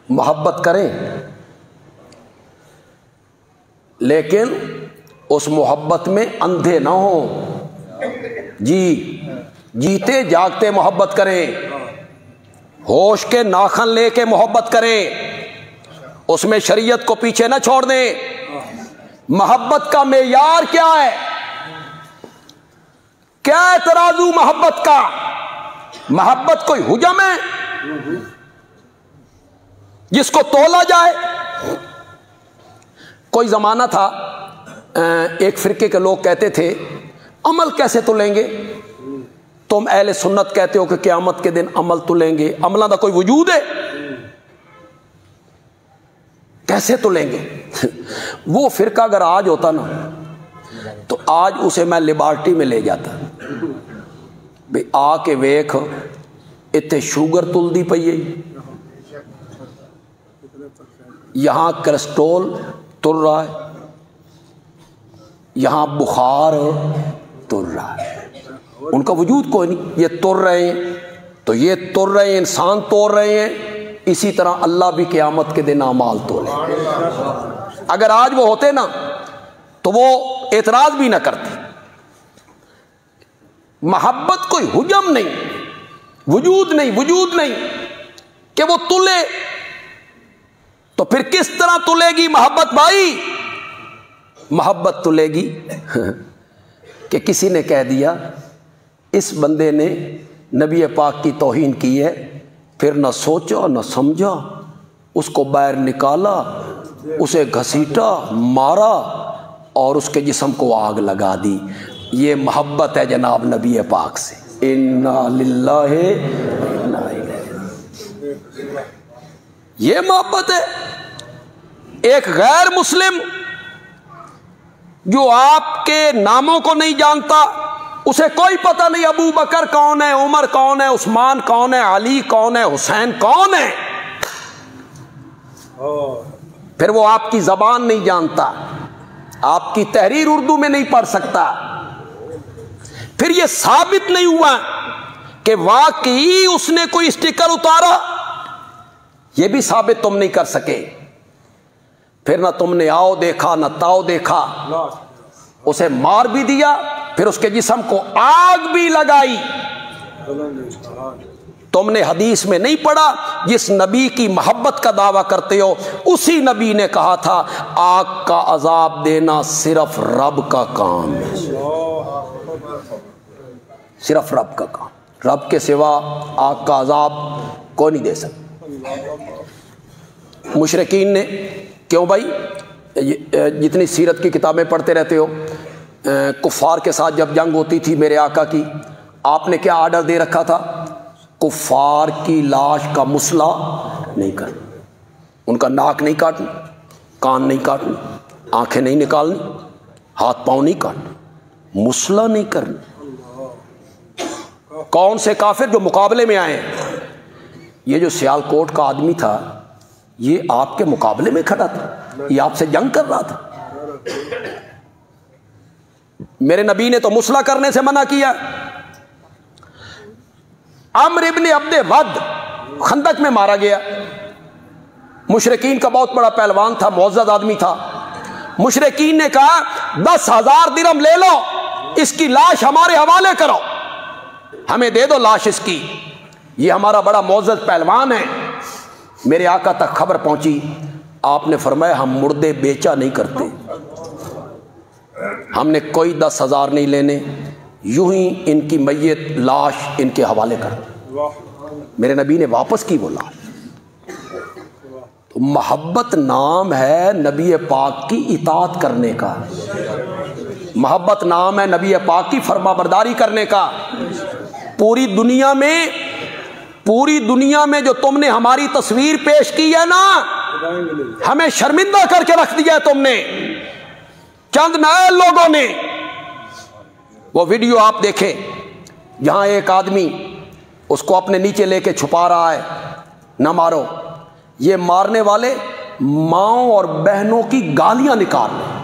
محبت کریں لیکن اس محبت میں اندھے نہ ہوں، جی جیتے جاگتے محبت کریں، ہوش کے ناخن لے کے محبت کریں، اس میں شریعت کو پیچھے نہ چھوڑ دیں۔ محبت کا معیار کیا ہے؟ کیا ہے ترازو محبت کا؟ محبت کوئی حجم ہے جس کو تولا جائے؟ کوئی زمانہ تھا ایک فرقے کے لوگ کہتے تھے عمل کیسے تلیں گے؟ تم اہل سنت کہتے ہو کہ قیامت کے دن عمل تلیں گے، عملوں کا کوئی وجود ہے؟ کیسے تلیں گے؟ وہ فرقہ اگر آج ہوتا نا تو آج اسے میں لیبارٹری میں لے جاتا، بھئی آ کے ویکھ اتنے شوگر تلدی پئی ہے، یہاں کولسٹرول تل رہا ہے، یہاں بخار تل رہا ہے، ان کا وجود کوئی نہیں، یہ تر رہے ہیں تو یہ تر رہے ہیں، انسان توڑ رہے ہیں، اسی طرح اللہ بھی قیامت کے دن اعمال تولے۔ اگر آج وہ ہوتے نا تو وہ اعتراض بھی نہ کرتے۔ محبت کوئی حجم نہیں، وجود نہیں کہ وہ تلے، تو پھر کس طرح تلے گی محبت بھائی؟ محبت تلے گی کہ کسی نے کہہ دیا اس بندے نے نبی پاک کی توہین کی ہے، پھر نہ سوچا نہ سمجھا، اس کو باہر نکالا، اسے گھسیٹا، مارا اور اس کے جسم کو آگ لگا دی۔ یہ محبت ہے جناب نبی پاک سے۔ انا للہ وانا الیہ، یہ محبت ہے۔ ایک غیر مسلم جو آپ کے ناموں کو نہیں جانتا، اسے کوئی پتہ نہیں ابو بکر کون ہے، عمر کون ہے، عثمان کون ہے، علی کون ہے، حسین کون ہے، پھر وہ آپ کی زبان نہیں جانتا، آپ کی تحریر اردو میں نہیں پڑھ سکتا، پھر یہ ثابت نہیں ہوا کہ واقعی اس نے کوئی اسٹیکر اتارا، یہ بھی ثابت تم نہیں کر سکے، پھر نہ تم نے آؤ دیکھا نہ تاؤ دیکھا، اسے مار بھی دیا، پھر اس کے جسم کو آگ بھی لگائی۔ تم نے حدیث میں نہیں پڑھا جس نبی کی محبت کا دعویٰ کرتے ہو اسی نبی نے کہا تھا آگ کا عذاب دینا صرف رب کا کام ہے، صرف رب کا کام، رب کے سوا آگ کا عذاب کوئی نہیں دے سکتا۔ مشرکین نے، کیوں بھائی جتنی سیرت کی کتابیں پڑھتے رہتے ہو، کفار کے ساتھ جب جنگ ہوتی تھی میرے آقا کی، آپ نے کیا آرڈر دے رکھا تھا؟ کفار کی لاش کا مسئلہ نہیں کرنا، ان کا ناک نہیں کاٹنا، کان نہیں کاٹنا، آنکھیں نہیں نکالنی، ہاتھ پاؤں نہیں کاٹنا، مسئلہ نہیں کرنا۔ کون سے کافر جو مقابلے میں آئے ہیں؟ یہ جو سیالکوٹ کا آدمی تھا یہ آپ کے مقابلے میں کھڑا تھا، یہ آپ سے جنگ کر رہا تھا۔ میرے نبی نے تو مسئلہ کرنے سے منع کیا۔ عمرو ابن عبد ود خندق میں مارا گیا، مشرکین کا بہت بڑا پہلوان تھا، معزز آدمی تھا۔ مشرکین نے کہا 10,000 درہم لے لو، اس کی لاش ہمارے حوالے کرو، ہمیں دے دو لاش اس کی، یہ ہمارا بڑا معزز پہلوان ہے۔ میرے آقا تک خبر پہنچی، آپ نے فرمایا ہم مردے بیچا نہیں کرتے، ہم نے کوئی 10,000 نہیں لینے، یوں ہی ان کی میت لاش ان کے حوالے کر دو۔ میرے نبی نے واپس کی وہ لاش۔ تو محبت نام ہے نبی پاک کی اطاعت کرنے کا، محبت نام ہے نبی پاک کی فرما برداری کرنے کا۔ پوری دنیا میں جو تم نے ہماری تصویر پیش کی ہے نا، ہمیں شرمندہ کر کے رکھ دیا ہے تم نے، چند نئے لوگوں نے۔ وہ ویڈیو آپ دیکھیں جہاں ایک آدمی اس کو اپنے نیچے لے کے چھپا رہا ہے، نہ مارو، یہ مارنے والے ماؤں اور بہنوں کی گالیاں نکال رہے۔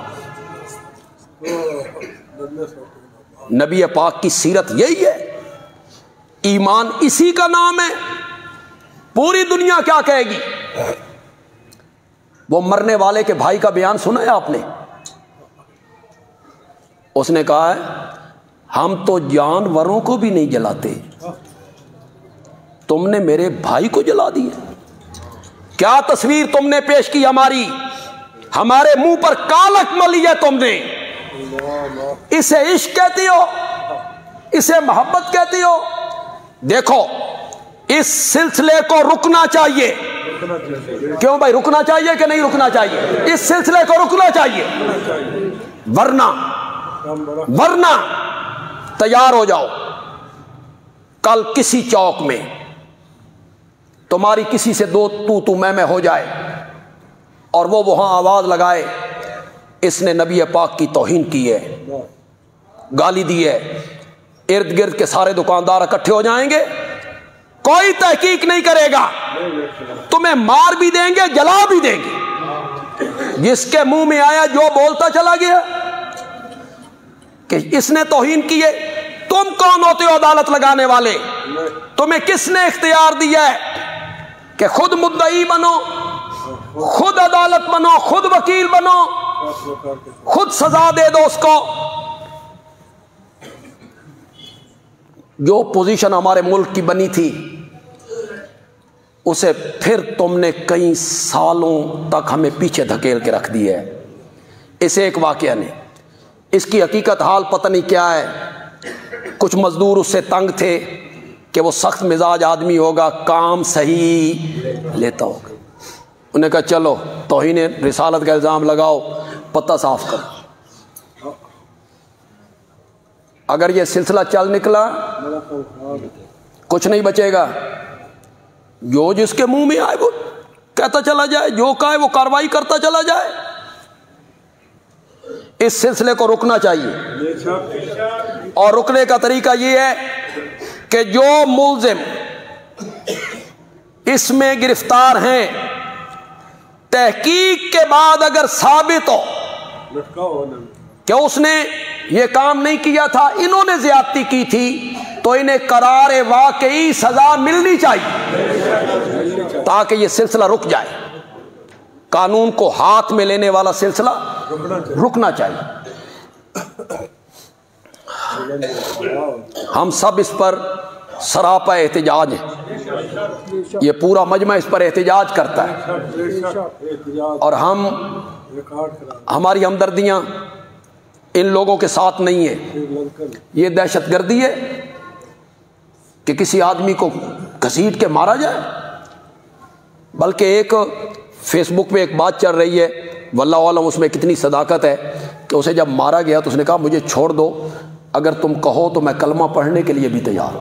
نبی پاک کی سیرت یہی ہے، ایمان اسی کا نام ہے۔ پوری دنیا کیا کہے گی؟ وہ مرنے والے کے بھائی کا بیان سنا ہے آپ نے؟ اس نے کہا ہے ہم تو جانوروں کو بھی نہیں جلاتے، تم نے میرے بھائی کو جلا دیا۔ کیا تصویر تم نے پیش کی ہماری، ہمارے منہ پر کالک ملی ہے تم نے۔ اسے عشق کہتی ہو، اسے محبت کہتی ہو؟ دیکھو اس سلسلے کو رکنا چاہیے۔ کیوں بھائی رکنا چاہیے کہ نہیں رکنا چاہیے؟ اس سلسلے کو رکنا چاہیے، ورنہ تیار ہو جاؤ، کل کسی چوک میں تمہاری کسی سے دو تو میں ہو جائے اور وہ وہاں آواز لگائے اس نے نبی پاک کی توہین کی ہے، گالی دی ہے، ارد گرد کے سارے دکاندار اکٹھے ہو جائیں گے، کوئی تحقیق نہیں کرے گا، تمہیں مار بھی دیں گے جلا بھی دیں گے۔ جس کے منہ میں آیا جو بولتا چلا گیا کہ اس نے توہین کی ہے۔ تم کون ہوتے ہو عدالت لگانے والے؟ تمہیں کس نے اختیار دیا ہے کہ خود مدعی بنو، خود عدالت بنو، خود وکیل بنو، خود سزا دے دو اس کو؟ جو پوزیشن ہمارے ملک کی بنی تھی اسے پھر تم نے کئی سالوں تک ہمیں پیچھے دھکیل کے رکھ دی ہے۔ اسے ایک واقعہ نے، اس کی حقیقت حال پتہ نہیں کیا ہے، کچھ مزدور اس سے تنگ تھے کہ وہ سخت مزاج آدمی ہوگا، کام صحیح لیتا ہوگا، انہوں نے کہا چلو توہین رسالت کا الزام لگاؤ، پتہ صاف کرو۔ اگر یہ سلسلہ چل نکلا کچھ نہیں بچے گا، جو جس کے منہ میں آئے وہ کہتا چلا جائے، جو کہے وہ کاروائی کرتا چلا جائے۔ اس سلسلے کو رکنا چاہیے، اور رکنے کا طریقہ یہ ہے کہ جو ملزم اس میں گرفتار ہیں، تحقیق کے بعد اگر ثابت ہو کہ اس نے یہ کام نہیں کیا تھا، انہوں نے زیادتی کی تھی، تو انہیں قرار واقعی سزا ملنی چاہیے تاکہ یہ سلسلہ رک جائے۔ قانون کو ہاتھ میں لینے والا سلسلہ رکنا چاہیے۔ ہم سب اس پر سراپا احتجاج ہیں، یہ پورا مجمع اس پر احتجاج کرتا ہے، اور ہماری ہمدردیاں ان لوگوں کے ساتھ نہیں ہیں۔ یہ دہشت گردی ہے کہ کسی آدمی کو گھسیٹ کے مارا جائے، بلکہ ایک فیس بک پہ ایک بات چل رہی ہے، واللہ عالم اس میں کتنی صداقت ہے، کہ اسے جب مارا گیا تو اس نے کہا مجھے چھوڑ دو، اگر تم کہو تو میں کلمہ پڑھنے کے لیے بھی تیار ہوں۔